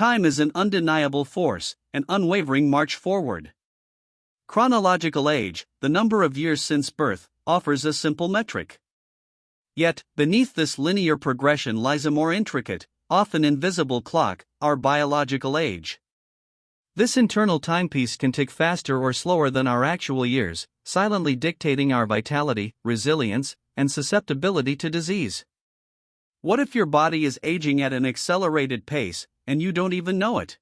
time is an undeniable force, an unwavering march forward. Chronological age, the number of years since birth, offers a simple metric. Yet, beneath this linear progression lies a more intricate, often invisible clock, our biological age. This internal timepiece can tick faster or slower than our actual years, silently dictating our vitality, resilience, and susceptibility to disease. What if your body is aging at an accelerated pace, and you don't even know it?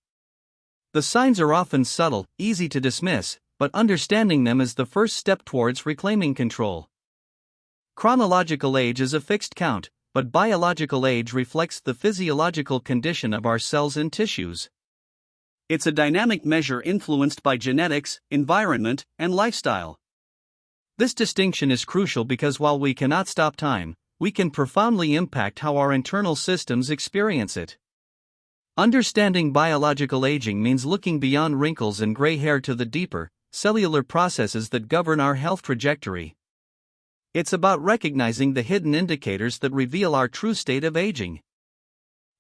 The signs are often subtle, easy to dismiss, but understanding them is the first step towards reclaiming control. Chronological age is a fixed count, but biological age reflects the physiological condition of our cells and tissues. It's a dynamic measure influenced by genetics, environment, and lifestyle. This distinction is crucial because while we cannot stop time, we can profoundly impact how our internal systems experience it. Understanding biological aging means looking beyond wrinkles and gray hair to the deeper, cellular processes that govern our health trajectory. It's about recognizing the hidden indicators that reveal our true state of aging.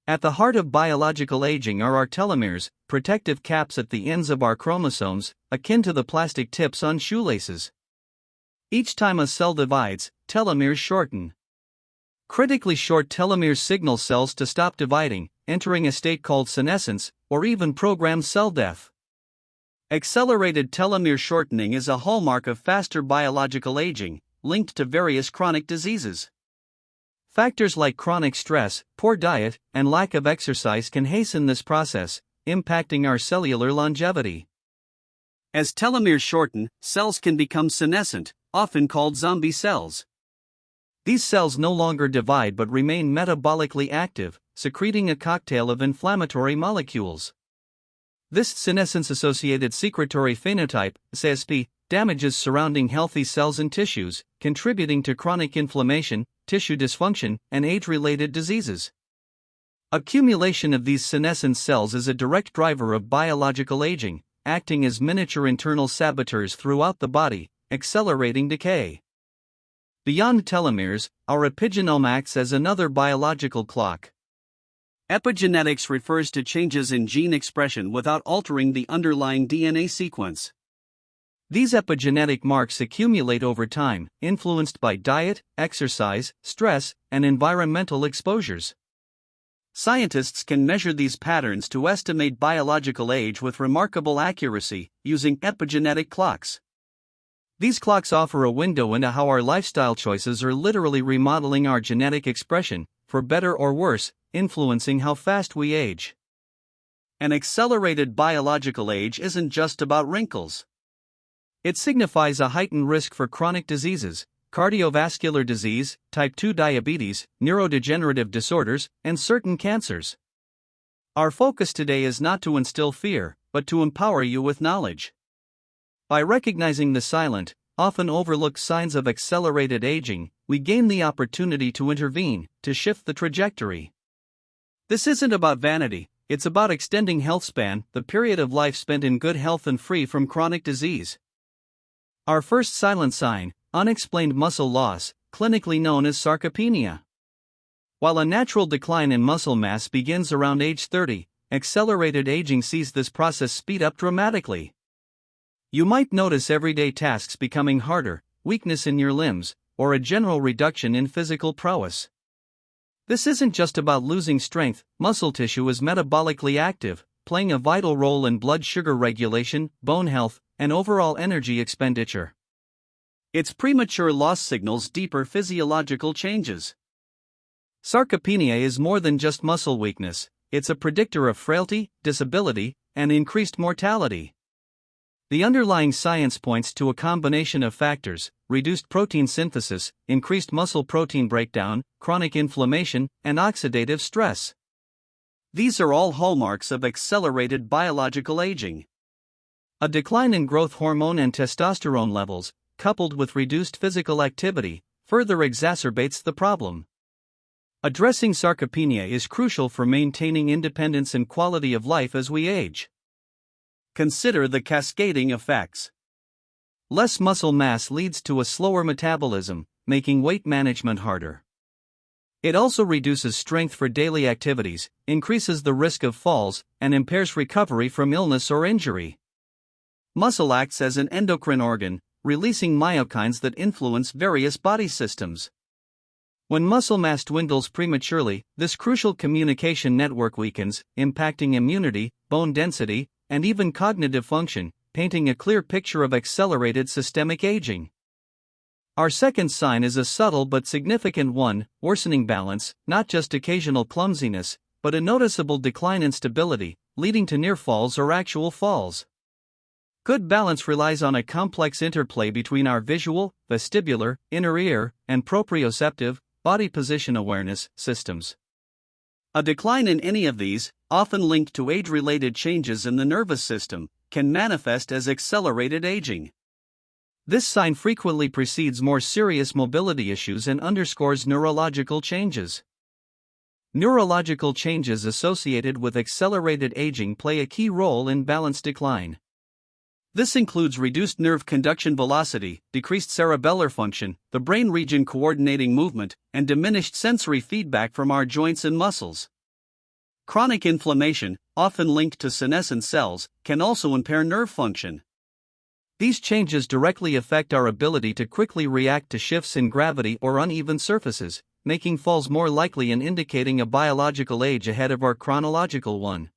At the heart of biological aging are our telomeres, protective caps at the ends of our chromosomes, akin to the plastic tips on shoelaces. Each time a cell divides, telomeres shorten. Critically short telomeres signal cells to stop dividing, entering a state called senescence, or even programmed cell death. Accelerated telomere shortening is a hallmark of faster biological aging, linked to various chronic diseases. Factors like chronic stress, poor diet, and lack of exercise can hasten this process, impacting our cellular longevity. As telomeres shorten, cells can become senescent, often called zombie cells. These cells no longer divide but remain metabolically active, secreting a cocktail of inflammatory molecules. This senescence-associated secretory phenotype, CSP, damages surrounding healthy cells and tissues, contributing to chronic inflammation, tissue dysfunction, and age-related diseases. Accumulation of these senescent cells is a direct driver of biological aging, acting as miniature internal saboteurs throughout the body, accelerating decay. Beyond telomeres, our epigenome acts as another biological clock. Epigenetics refers to changes in gene expression without altering the underlying DNA sequence. These epigenetic marks accumulate over time, influenced by diet, exercise, stress, and environmental exposures. Scientists can measure these patterns to estimate biological age with remarkable accuracy, using epigenetic clocks. These clocks offer a window into how our lifestyle choices are literally remodeling our genetic expression, for better or worse, influencing how fast we age. An accelerated biological age isn't just about wrinkles. It signifies a heightened risk for chronic diseases, cardiovascular disease, type 2 diabetes, neurodegenerative disorders, and certain cancers. Our focus today is not to instill fear, but to empower you with knowledge. By recognizing the silent, often overlooked signs of accelerated aging, we gain the opportunity to intervene, to shift the trajectory. This isn't about vanity, it's about extending health span, the period of life spent in good health and free from chronic disease. Our first silent sign, unexplained muscle loss, clinically known as sarcopenia. While a natural decline in muscle mass begins around age 30, accelerated aging sees this process speed up dramatically. You might notice everyday tasks becoming harder, weakness in your limbs, or a general reduction in physical prowess. This isn't just about losing strength, muscle tissue is metabolically active, playing a vital role in blood sugar regulation, bone health, and overall energy expenditure. Its premature loss signals deeper physiological changes. Sarcopenia is more than just muscle weakness, it's a predictor of frailty, disability, and increased mortality. The underlying science points to a combination of factors: reduced protein synthesis, increased muscle protein breakdown, chronic inflammation, and oxidative stress. These are all hallmarks of accelerated biological aging. A decline in growth hormone and testosterone levels, coupled with reduced physical activity, further exacerbates the problem. Addressing sarcopenia is crucial for maintaining independence and quality of life as we age. Consider the cascading effects. Less muscle mass leads to a slower metabolism, making weight management harder. It also reduces strength for daily activities, increases the risk of falls, and impairs recovery from illness or injury. Muscle acts as an endocrine organ, releasing myokines that influence various body systems. When muscle mass dwindles prematurely, this crucial communication network weakens, impacting immunity, bone density, and even cognitive function, painting a clear picture of accelerated systemic aging. Our second sign is a subtle but significant one: worsening balance, not just occasional clumsiness, but a noticeable decline in stability, leading to near falls or actual falls. Good balance relies on a complex interplay between our visual, vestibular, inner ear, and proprioceptive, body position awareness systems. A decline in any of these, often linked to age-related changes in the nervous system, can manifest as accelerated aging. This sign frequently precedes more serious mobility issues and underscores neurological changes. Neurological changes associated with accelerated aging play a key role in balance decline. This includes reduced nerve conduction velocity, decreased cerebellar function, the brain region coordinating movement, and diminished sensory feedback from our joints and muscles. Chronic inflammation, often linked to senescent cells, can also impair nerve function. These changes directly affect our ability to quickly react to shifts in gravity or uneven surfaces, making falls more likely and indicating a biological age ahead of our chronological one.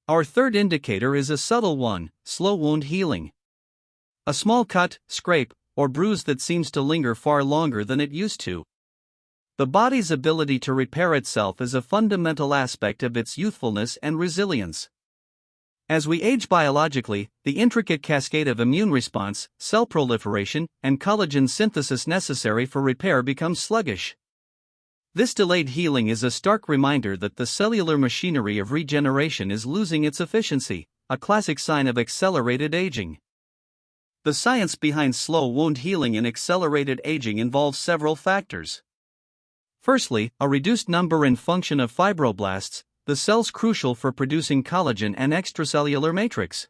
Our third indicator is a subtle one: slow wound healing. A small cut, scrape, or bruise that seems to linger far longer than it used to. The body's ability to repair itself is a fundamental aspect of its youthfulness and resilience. As we age biologically, the intricate cascade of immune response, cell proliferation, and collagen synthesis necessary for repair becomes sluggish. This delayed healing is a stark reminder that the cellular machinery of regeneration is losing its efficiency, a classic sign of accelerated aging. The science behind slow wound healing and accelerated aging involves several factors. Firstly, a reduced number and function of fibroblasts, the cells crucial for producing collagen and extracellular matrix.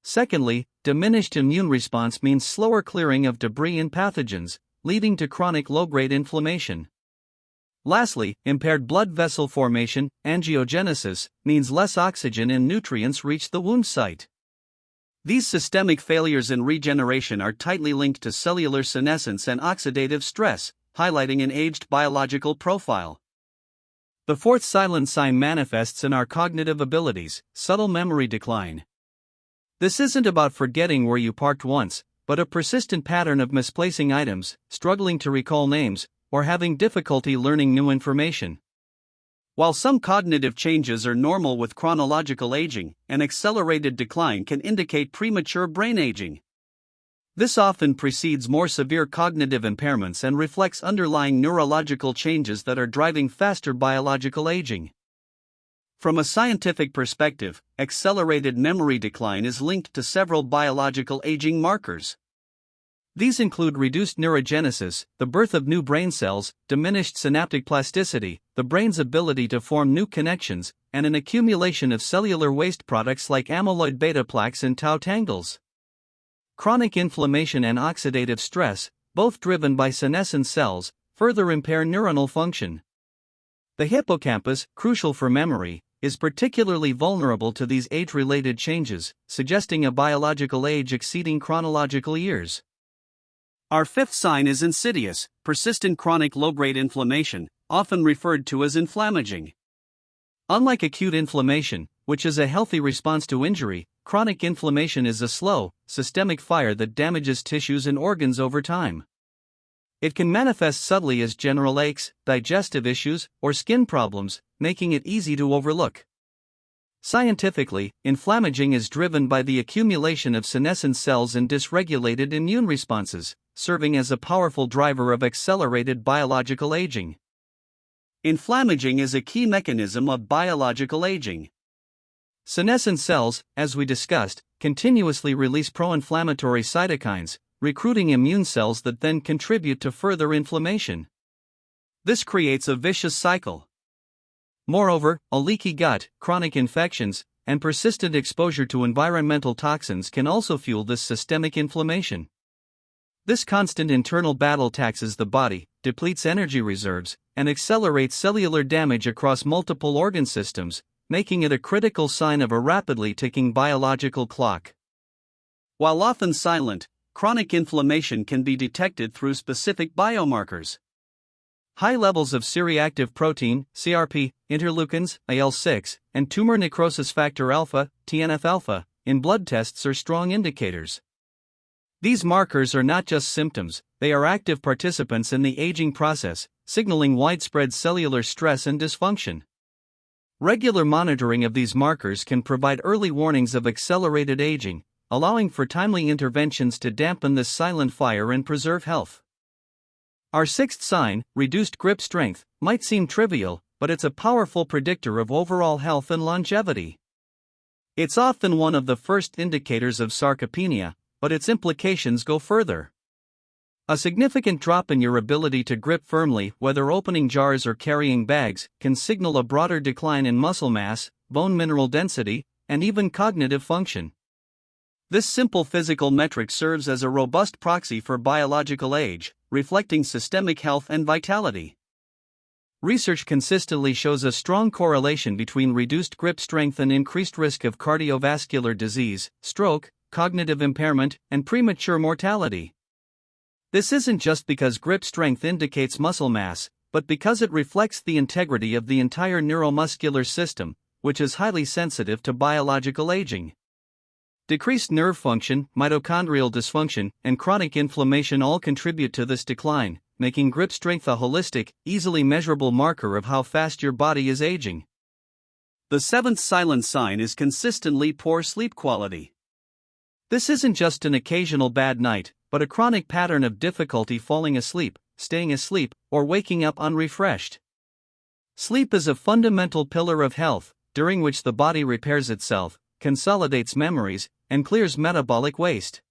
Secondly, diminished immune response means slower clearing of debris and pathogens, leading to chronic low-grade inflammation. Lastly, impaired blood vessel formation, angiogenesis, means less oxygen and nutrients reach the wound site. These systemic failures in regeneration are tightly linked to cellular senescence and oxidative stress, highlighting an aged biological profile. The fourth silent sign manifests in our cognitive abilities: subtle memory decline. This isn't about forgetting where you parked once, but a persistent pattern of misplacing items, struggling to recall names, or having difficulty learning new information. While some cognitive changes are normal with chronological aging, an accelerated decline can indicate premature brain aging. This often precedes more severe cognitive impairments and reflects underlying neurological changes that are driving faster biological aging. From a scientific perspective, accelerated memory decline is linked to several biological aging markers. These include reduced neurogenesis, the birth of new brain cells, diminished synaptic plasticity, the brain's ability to form new connections, and an accumulation of cellular waste products like amyloid beta plaques and tau tangles. Chronic inflammation and oxidative stress, both driven by senescent cells, further impair neuronal function. The hippocampus, crucial for memory, is particularly vulnerable to these age-related changes, suggesting a biological age exceeding chronological years. Our fifth sign is insidious, persistent chronic low-grade inflammation, often referred to as inflammaging. Unlike acute inflammation, which is a healthy response to injury, chronic inflammation is a slow, systemic fire that damages tissues and organs over time. It can manifest subtly as general aches, digestive issues, or skin problems, making it easy to overlook. Scientifically, inflammaging is driven by the accumulation of senescent cells and dysregulated immune responses, serving as a powerful driver of accelerated biological aging. Inflammaging is a key mechanism of biological aging. Senescent cells, as we discussed, continuously release pro-inflammatory cytokines, recruiting immune cells that then contribute to further inflammation. This creates a vicious cycle. Moreover, a leaky gut, chronic infections, and persistent exposure to environmental toxins can also fuel this systemic inflammation. This constant internal battle taxes the body, depletes energy reserves, and accelerates cellular damage across multiple organ systems, making it a critical sign of a rapidly ticking biological clock. While often silent, chronic inflammation can be detected through specific biomarkers. High levels of C-reactive protein, CRP, interleukins, IL-6, and tumor necrosis factor alpha, TNF-alpha, in blood tests are strong indicators. These markers are not just symptoms, they are active participants in the aging process, signaling widespread cellular stress and dysfunction. Regular monitoring of these markers can provide early warnings of accelerated aging, allowing for timely interventions to dampen this silent fire and preserve health. Our sixth sign, reduced grip strength, might seem trivial, but it's a powerful predictor of overall health and longevity. It's often one of the first indicators of sarcopenia, but its implications go further. A significant drop in your ability to grip firmly, whether opening jars or carrying bags, can signal a broader decline in muscle mass, bone mineral density, and even cognitive function. This simple physical metric serves as a robust proxy for biological age, reflecting systemic health and vitality. Research consistently shows a strong correlation between reduced grip strength and increased risk of cardiovascular disease, stroke, cognitive impairment, and premature mortality. This isn't just because grip strength indicates muscle mass, but because it reflects the integrity of the entire neuromuscular system, which is highly sensitive to biological aging. Decreased nerve function, mitochondrial dysfunction, and chronic inflammation all contribute to this decline, making grip strength a holistic, easily measurable marker of how fast your body is aging. The seventh silent sign is consistently poor sleep quality. This isn't just an occasional bad night, but a chronic pattern of difficulty falling asleep, staying asleep, or waking up unrefreshed. Sleep is a fundamental pillar of health, during which the body repairs itself, consolidates memories, and clears metabolic waste.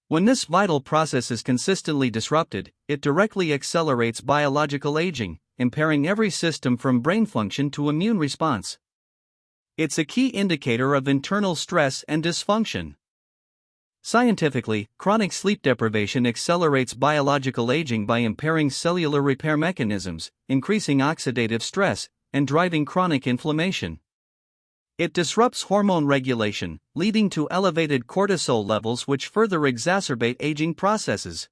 When this vital process is consistently disrupted, it directly accelerates biological aging, impairing every system from brain function to immune response. It's a key indicator of internal stress and dysfunction. Scientifically, chronic sleep deprivation accelerates biological aging by impairing cellular repair mechanisms, increasing oxidative stress, and driving chronic inflammation. It disrupts hormone regulation, leading to elevated cortisol levels which further exacerbate aging processes.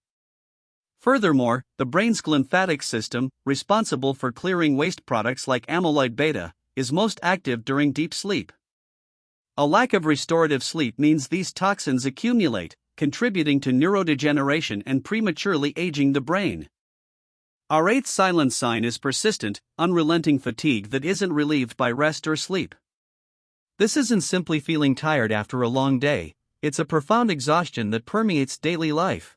Furthermore, the brain's lymphatic system, responsible for clearing waste products like amyloid beta, is most active during deep sleep. A lack of restorative sleep means these toxins accumulate, contributing to neurodegeneration and prematurely aging the brain. Our eighth silent sign is persistent, unrelenting fatigue that isn't relieved by rest or sleep. This isn't simply feeling tired after a long day, it's a profound exhaustion that permeates daily life.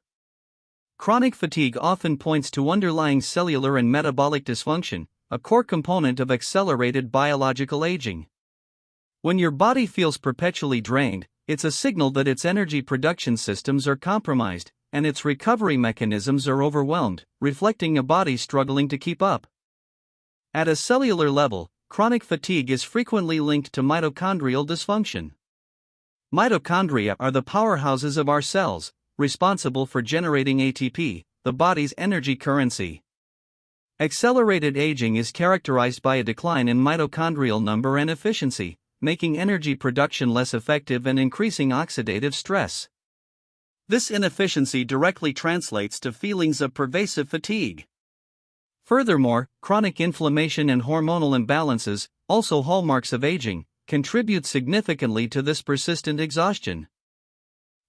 Chronic fatigue often points to underlying cellular and metabolic dysfunction, a core component of accelerated biological aging. When your body feels perpetually drained, it's a signal that its energy production systems are compromised, and its recovery mechanisms are overwhelmed, reflecting a body struggling to keep up. At a cellular level, chronic fatigue is frequently linked to mitochondrial dysfunction. Mitochondria are the powerhouses of our cells, responsible for generating ATP, the body's energy currency. Accelerated aging is characterized by a decline in mitochondrial number and efficiency, making energy production less effective and increasing oxidative stress. This inefficiency directly translates to feelings of pervasive fatigue. Furthermore, chronic inflammation and hormonal imbalances, also hallmarks of aging, contribute significantly to this persistent exhaustion.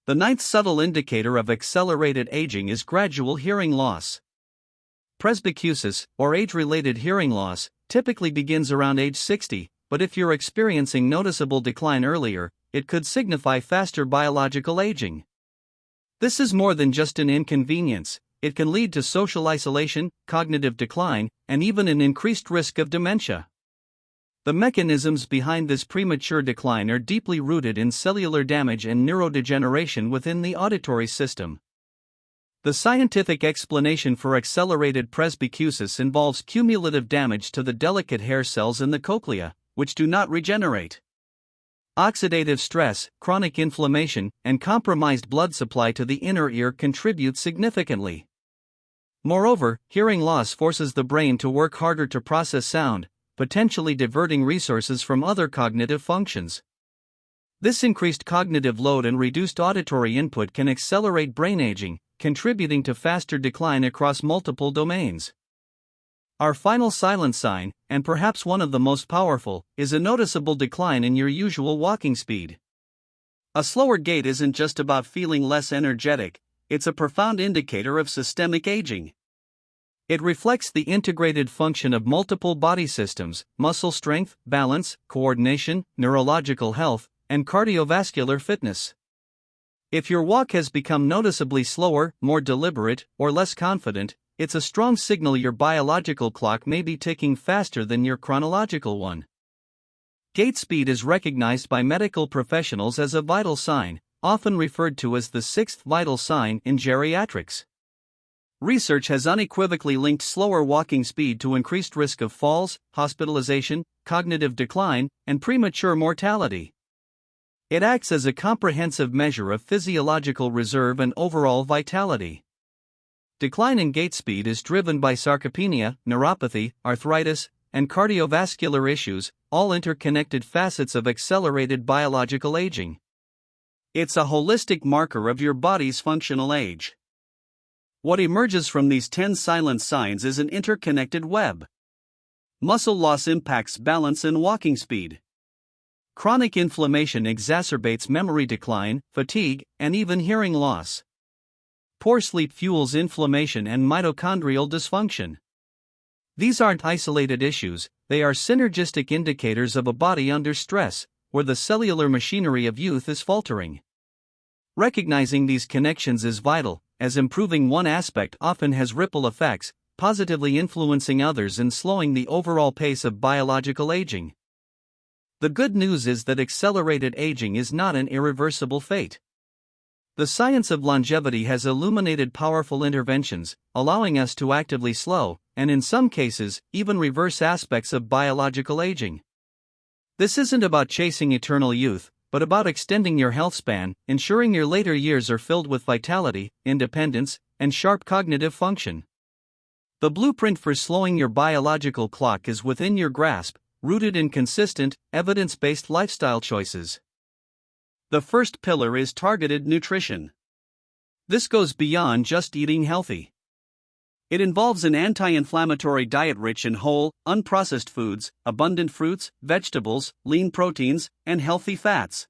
The ninth subtle indicator of accelerated aging is gradual hearing loss. Presbycusis, or age-related hearing loss, typically begins around age 60, but if you're experiencing noticeable decline earlier, it could signify faster biological aging. This is more than just an inconvenience. It can lead to social isolation, cognitive decline, and even an increased risk of dementia. The mechanisms behind this premature decline are deeply rooted in cellular damage and neurodegeneration within the auditory system. The scientific explanation for accelerated presbycusis involves cumulative damage to the delicate hair cells in the cochlea, which do not regenerate. Oxidative stress, chronic inflammation, and compromised blood supply to the inner ear contribute significantly. Moreover, hearing loss forces the brain to work harder to process sound, potentially diverting resources from other cognitive functions. This increased cognitive load and reduced auditory input can accelerate brain aging, contributing to faster decline across multiple domains. Our final silent sign, and perhaps one of the most powerful, is a noticeable decline in your usual walking speed. A slower gait isn't just about feeling less energetic, it's a profound indicator of systemic aging. It reflects the integrated function of multiple body systems: muscle strength, balance, coordination, neurological health, and cardiovascular fitness. If your walk has become noticeably slower, more deliberate, or less confident, it's a strong signal your biological clock may be ticking faster than your chronological one. Gait speed is recognized by medical professionals as a vital sign, often referred to as the sixth vital sign in geriatrics. Research has unequivocally linked slower walking speed to increased risk of falls, hospitalization, cognitive decline, and premature mortality. It acts as a comprehensive measure of physiological reserve and overall vitality. Decline in gait speed is driven by sarcopenia, neuropathy, arthritis, and cardiovascular issues, all interconnected facets of accelerated biological aging. It's a holistic marker of your body's functional age. What emerges from these 10 silent signs is an interconnected web. Muscle loss impacts balance and walking speed. Chronic inflammation exacerbates memory decline, fatigue, and even hearing loss. Poor sleep fuels inflammation and mitochondrial dysfunction. These aren't isolated issues, they are synergistic indicators of a body under stress, where the cellular machinery of youth is faltering. Recognizing these connections is vital, as improving one aspect often has ripple effects, positively influencing others and slowing the overall pace of biological aging. The good news is that accelerated aging is not an irreversible fate. The science of longevity has illuminated powerful interventions, allowing us to actively slow, and in some cases, even reverse aspects of biological aging. This isn't about chasing eternal youth, but about extending your health span, ensuring your later years are filled with vitality, independence, and sharp cognitive function. The blueprint for slowing your biological clock is within your grasp, rooted in consistent, evidence-based lifestyle choices. The first pillar is targeted nutrition. This goes beyond just eating healthy. It involves an anti-inflammatory diet rich in whole, unprocessed foods, abundant fruits, vegetables, lean proteins, and healthy fats.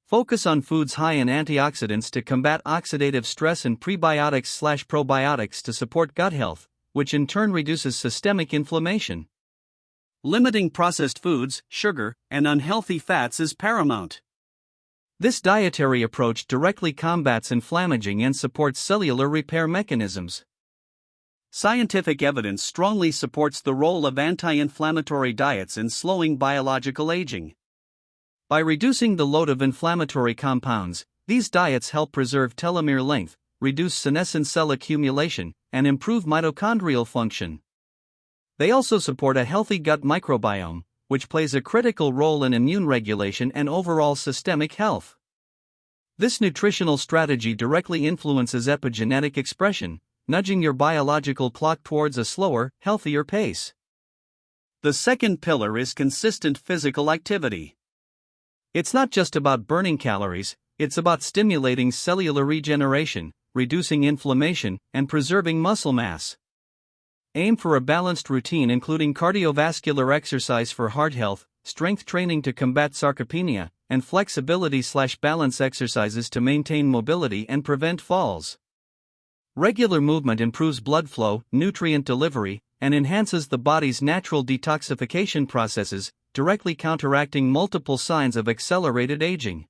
Focus on foods high in antioxidants to combat oxidative stress and prebiotics/probiotics to support gut health, which in turn reduces systemic inflammation. Limiting processed foods, sugar, and unhealthy fats is paramount. This dietary approach directly combats inflammaging and supports cellular repair mechanisms. Scientific evidence strongly supports the role of anti-inflammatory diets in slowing biological aging. By reducing the load of inflammatory compounds, these diets help preserve telomere length, reduce senescent cell accumulation, and improve mitochondrial function. They also support a healthy gut microbiome, which plays a critical role in immune regulation and overall systemic health. This nutritional strategy directly influences epigenetic expression, nudging your biological clock towards a slower, healthier pace. The second pillar is consistent physical activity. It's not just about burning calories, it's about stimulating cellular regeneration, reducing inflammation, and preserving muscle mass. Aim for a balanced routine including cardiovascular exercise for heart health, strength training to combat sarcopenia, and flexibility/balance exercises to maintain mobility and prevent falls. Regular movement improves blood flow, nutrient delivery, and enhances the body's natural detoxification processes, directly counteracting multiple signs of accelerated aging.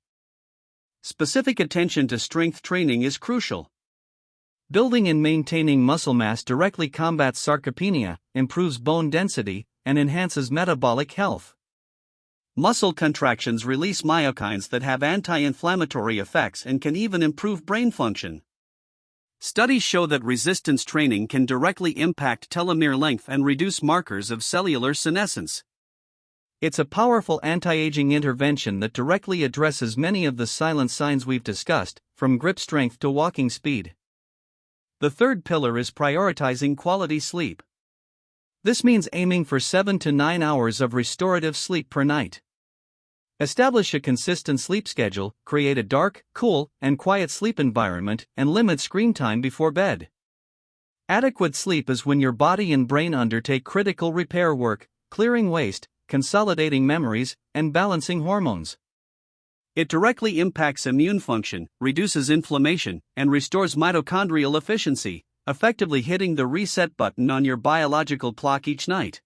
Specific attention to strength training is crucial. Building and maintaining muscle mass directly combats sarcopenia, improves bone density, and enhances metabolic health. Muscle contractions release myokines that have anti-inflammatory effects and can even improve brain function. Studies show that resistance training can directly impact telomere length and reduce markers of cellular senescence. It's a powerful anti-aging intervention that directly addresses many of the silent signs we've discussed, from grip strength to walking speed. The third pillar is prioritizing quality sleep. This means aiming for 7 to 9 hours of restorative sleep per night. Establish a consistent sleep schedule, create a dark, cool, and quiet sleep environment, and limit screen time before bed. Adequate sleep is when your body and brain undertake critical repair work, clearing waste, consolidating memories, and balancing hormones. It directly impacts immune function, reduces inflammation, and restores mitochondrial efficiency, effectively hitting the reset button on your biological clock each night.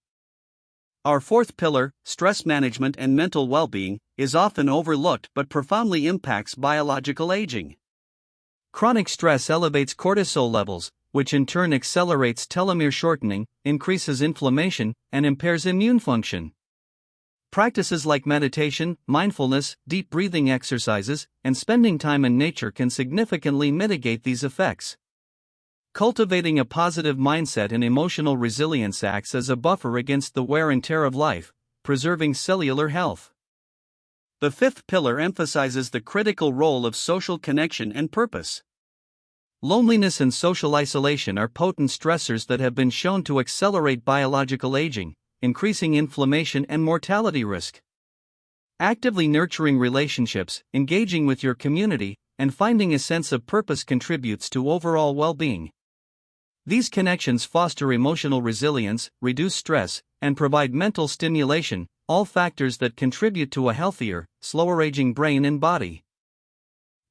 Our fourth pillar, stress management and mental well-being, is often overlooked but profoundly impacts biological aging. Chronic stress elevates cortisol levels, which in turn accelerates telomere shortening, increases inflammation, and impairs immune function. Practices like meditation, mindfulness, deep breathing exercises, and spending time in nature can significantly mitigate these effects. Cultivating a positive mindset and emotional resilience acts as a buffer against the wear and tear of life, preserving cellular health. The fifth pillar emphasizes the critical role of social connection and purpose. Loneliness and social isolation are potent stressors that have been shown to accelerate biological aging, increasing inflammation and mortality risk. Actively nurturing relationships, engaging with your community, and finding a sense of purpose contributes to overall well-being. These connections foster emotional resilience, reduce stress, and provide mental stimulation, all factors that contribute to a healthier, slower-aging brain and body.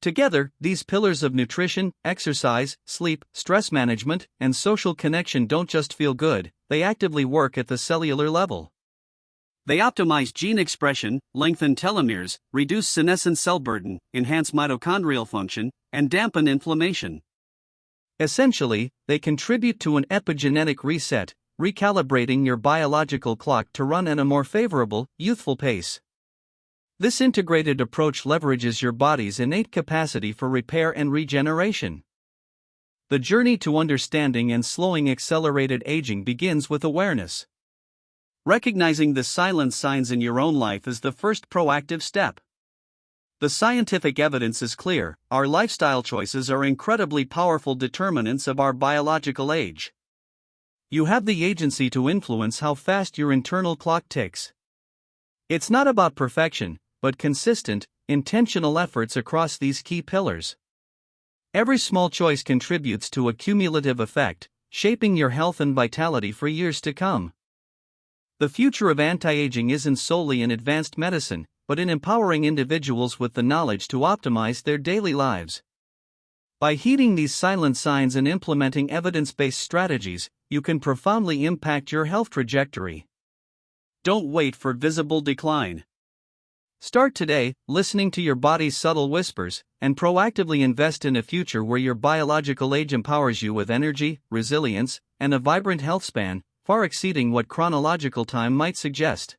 Together, these pillars of nutrition, exercise, sleep, stress management, and social connection don't just feel good, they actively work at the cellular level. They optimize gene expression, lengthen telomeres, reduce senescent cell burden, enhance mitochondrial function, and dampen inflammation. Essentially, they contribute to an epigenetic reset, recalibrating your biological clock to run at a more favorable, youthful pace. This integrated approach leverages your body's innate capacity for repair and regeneration. The journey to understanding and slowing accelerated aging begins with awareness. Recognizing the silent signs in your own life is the first proactive step. The scientific evidence is clear: our lifestyle choices are incredibly powerful determinants of our biological age. You have the agency to influence how fast your internal clock ticks. It's not about perfection, but consistent, intentional efforts across these key pillars. Every small choice contributes to a cumulative effect, shaping your health and vitality for years to come. The future of anti-aging isn't solely in advanced medicine, but in empowering individuals with the knowledge to optimize their daily lives. By heeding these silent signs and implementing evidence-based strategies, you can profoundly impact your health trajectory. Don't wait for visible decline. Start today, listening to your body's subtle whispers, and proactively invest in a future where your biological age empowers you with energy, resilience, and a vibrant health span, far exceeding what chronological time might suggest.